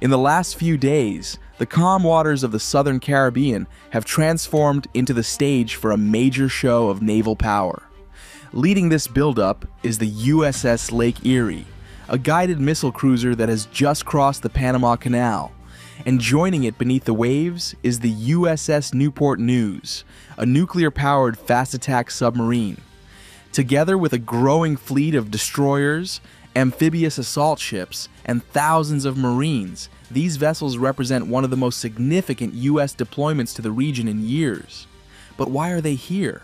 In the last few days, the calm waters of the southern Caribbean have transformed into the stage for a major show of naval power. Leading this buildup is the USS Lake Erie, a guided missile cruiser that has just crossed the Panama Canal. And joining it beneath the waves is the USS Newport News, a nuclear-powered fast-attack submarine. Together with a growing fleet of destroyers, amphibious assault ships, and thousands of Marines, these vessels represent one of the most significant U.S. deployments to the region in years. But why are they here?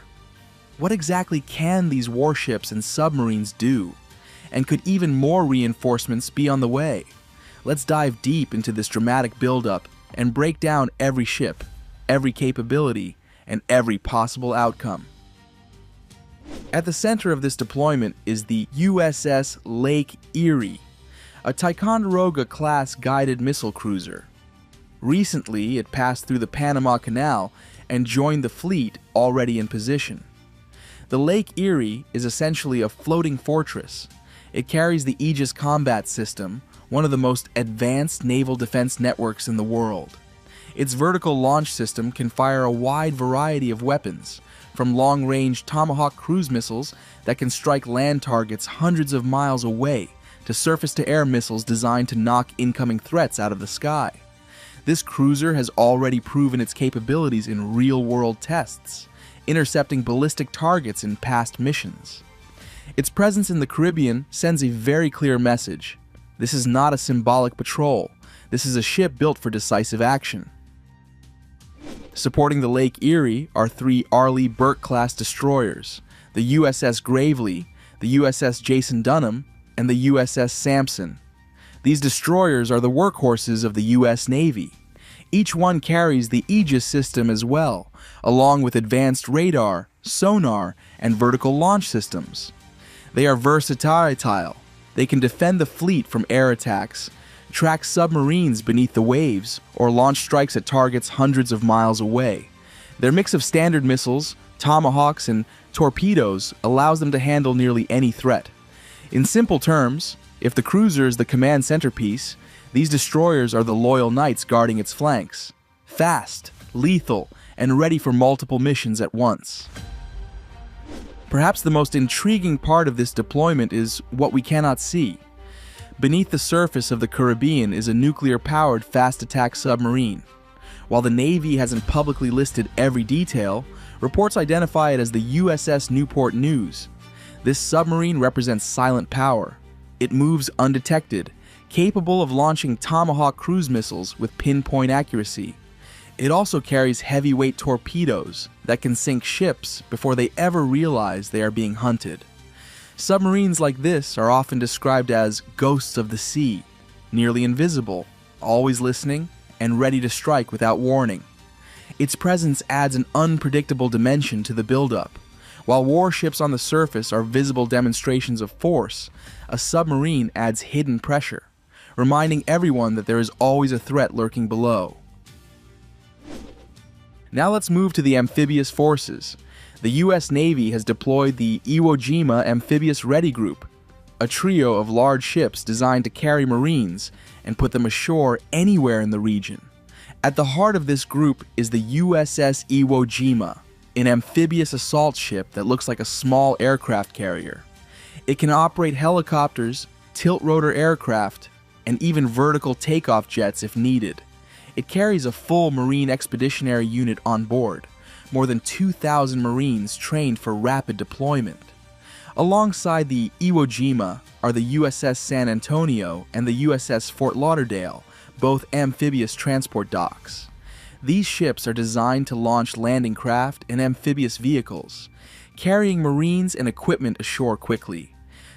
What exactly can these warships and submarines do? And could even more reinforcements be on the way? Let's dive deep into this dramatic buildup and break down every ship, every capability, and every possible outcome. At the center of this deployment is the USS Lake Erie, a Ticonderoga-class guided missile cruiser. Recently, it passed through the Panama Canal and joined the fleet already in position. The Lake Erie is essentially a floating fortress. It carries the Aegis Combat System, one of the most advanced naval defense networks in the world. Its vertical launch system can fire a wide variety of weapons, from long-range Tomahawk cruise missiles that can strike land targets hundreds of miles away to surface-to-air missiles designed to knock incoming threats out of the sky. This cruiser has already proven its capabilities in real-world tests, intercepting ballistic targets in past missions. Its presence in the Caribbean sends a very clear message. This is not a symbolic patrol. This is a ship built for decisive action. Supporting the Lake Erie are 3 Arleigh Burke-class destroyers, the USS Gravely, the USS Jason Dunham, and the USS Sampson. These destroyers are the workhorses of the U.S. Navy. Each one carries the Aegis system as well, along with advanced radar, sonar, and vertical launch systems. They are versatile. They can defend the fleet from air attacks, track submarines beneath the waves, or launch strikes at targets hundreds of miles away. Their mix of standard missiles, tomahawks, and torpedoes allows them to handle nearly any threat. In simple terms, if the cruiser is the command centerpiece, these destroyers are the loyal knights guarding its flanks. Fast, lethal, and ready for multiple missions at once. Perhaps the most intriguing part of this deployment is what we cannot see. Beneath the surface of the Caribbean is a nuclear-powered fast-attack submarine. While the Navy hasn't publicly listed every detail, reports identify it as the USS Newport News. This submarine represents silent power. It moves undetected, capable of launching Tomahawk cruise missiles with pinpoint accuracy. It also carries heavyweight torpedoes that can sink ships before they ever realize they are being hunted. Submarines like this are often described as ghosts of the sea, nearly invisible, always listening, and ready to strike without warning. Its presence adds an unpredictable dimension to the buildup. While warships on the surface are visible demonstrations of force, a submarine adds hidden pressure, reminding everyone that there is always a threat lurking below. Now let's move to the amphibious forces. The U.S. Navy has deployed the Iwo Jima Amphibious Ready Group, a trio of large ships designed to carry Marines and put them ashore anywhere in the region. At the heart of this group is the USS Iwo Jima, an amphibious assault ship that looks like a small aircraft carrier. It can operate helicopters, tilt-rotor aircraft, and even vertical takeoff jets if needed. It carries a full Marine Expeditionary Unit on board, more than 2,000 Marines trained for rapid deployment. Alongside the Iwo Jima are the USS San Antonio and the USS Fort Lauderdale, both amphibious transport docks. These ships are designed to launch landing craft and amphibious vehicles, carrying Marines and equipment ashore quickly.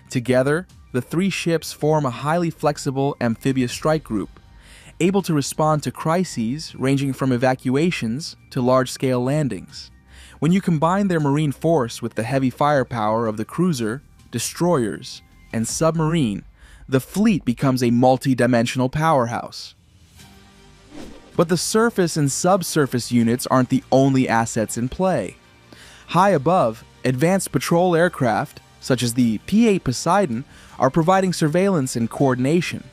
Together, the 3 ships form a highly flexible amphibious strike group, able to respond to crises ranging from evacuations to large-scale landings. When you combine their marine force with the heavy firepower of the cruiser, destroyers, and submarine, the fleet becomes a multi-dimensional powerhouse. But the surface and subsurface units aren't the only assets in play. High above, advanced patrol aircraft, such as the P-8 Poseidon, are providing surveillance and coordination.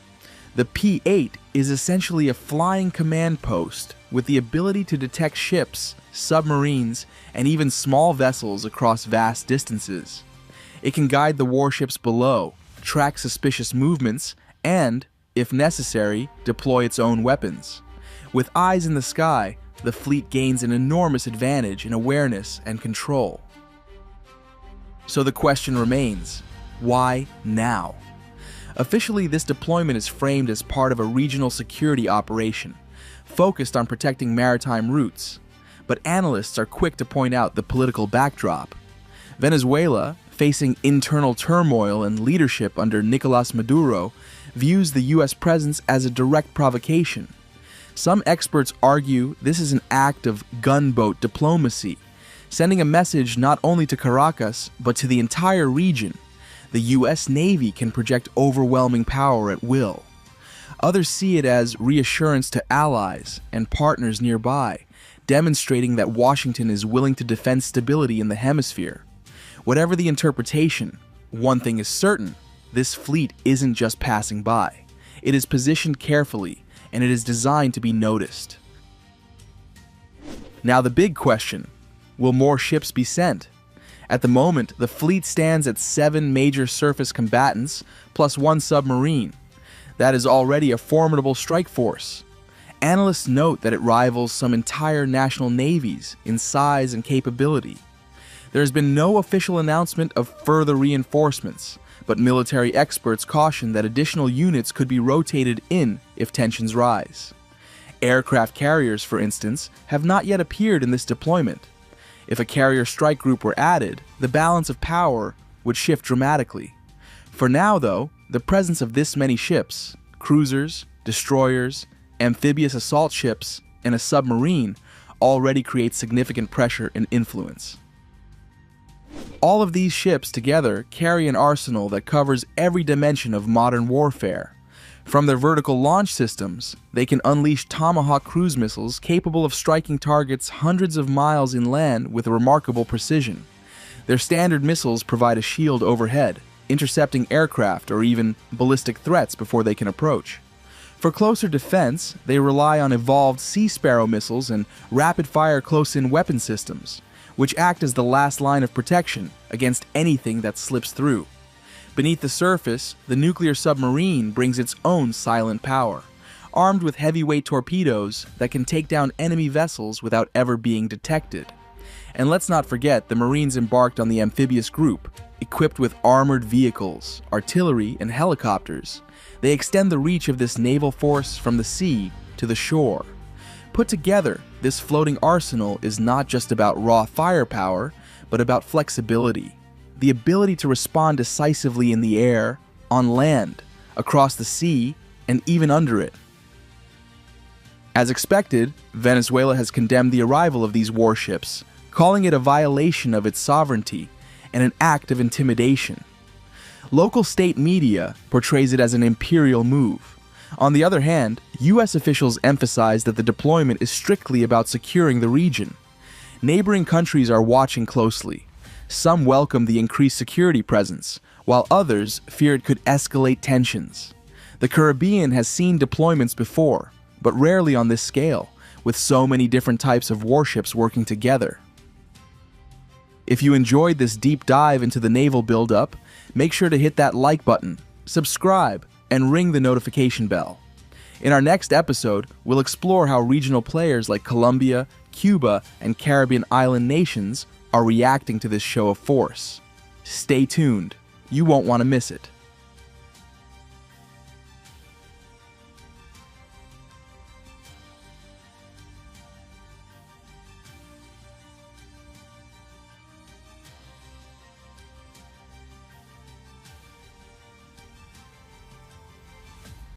The P-8 is essentially a flying command post with the ability to detect ships, submarines, and even small vessels across vast distances. It can guide the warships below, track suspicious movements, and, if necessary, deploy its own weapons. With eyes in the sky, the fleet gains an enormous advantage in awareness and control. So the question remains, why now? Officially, this deployment is framed as part of a regional security operation, focused on protecting maritime routes. But analysts are quick to point out the political backdrop. Venezuela, facing internal turmoil and leadership under Nicolás Maduro, views the U.S. presence as a direct provocation. Some experts argue this is an act of gunboat diplomacy, sending a message not only to Caracas, but to the entire region. The U.S. Navy can project overwhelming power at will. Others see it as reassurance to allies and partners nearby, demonstrating that Washington is willing to defend stability in the hemisphere. Whatever the interpretation, one thing is certain: this fleet isn't just passing by. It is positioned carefully, and it is designed to be noticed. Now the big question: will more ships be sent? At the moment, the fleet stands at 7 major surface combatants, plus 1 submarine. That is already a formidable strike force. Analysts note that it rivals some entire national navies in size and capability. There has been no official announcement of further reinforcements, but military experts caution that additional units could be rotated in if tensions rise. Aircraft carriers, for instance, have not yet appeared in this deployment. If a carrier strike group were added, the balance of power would shift dramatically. For now, though, the presence of this many ships, cruisers, destroyers, amphibious assault ships, and a submarine already creates significant pressure and influence. All of these ships together carry an arsenal that covers every dimension of modern warfare. From their vertical launch systems, they can unleash Tomahawk cruise missiles capable of striking targets hundreds of miles inland with remarkable precision. Their standard missiles provide a shield overhead, intercepting aircraft or even ballistic threats before they can approach. For closer defense, they rely on evolved Sea Sparrow missiles and rapid-fire close-in weapon systems, which act as the last line of protection against anything that slips through. Beneath the surface, the nuclear submarine brings its own silent power, armed with heavyweight torpedoes that can take down enemy vessels without ever being detected. And let's not forget the Marines embarked on the amphibious group, equipped with armored vehicles, artillery, and helicopters. They extend the reach of this naval force from the sea to the shore. Put together, this floating arsenal is not just about raw firepower, but about flexibility. The ability to respond decisively in the air, on land, across the sea, and even under it. As expected, Venezuela has condemned the arrival of these warships, calling it a violation of its sovereignty and an act of intimidation. Local state media portrays it as an imperial move. On the other hand, U.S. officials emphasize that the deployment is strictly about securing the region. Neighboring countries are watching closely. Some welcome the increased security presence, while others fear it could escalate tensions. The Caribbean has seen deployments before, but rarely on this scale, with so many different types of warships working together. If you enjoyed this deep dive into the naval buildup, make sure to hit that like button, subscribe, and ring the notification bell. In our next episode, we'll explore how regional players like Colombia, Cuba, and Caribbean island nations are reacting to this show of force. Stay tuned. You won't want to miss it.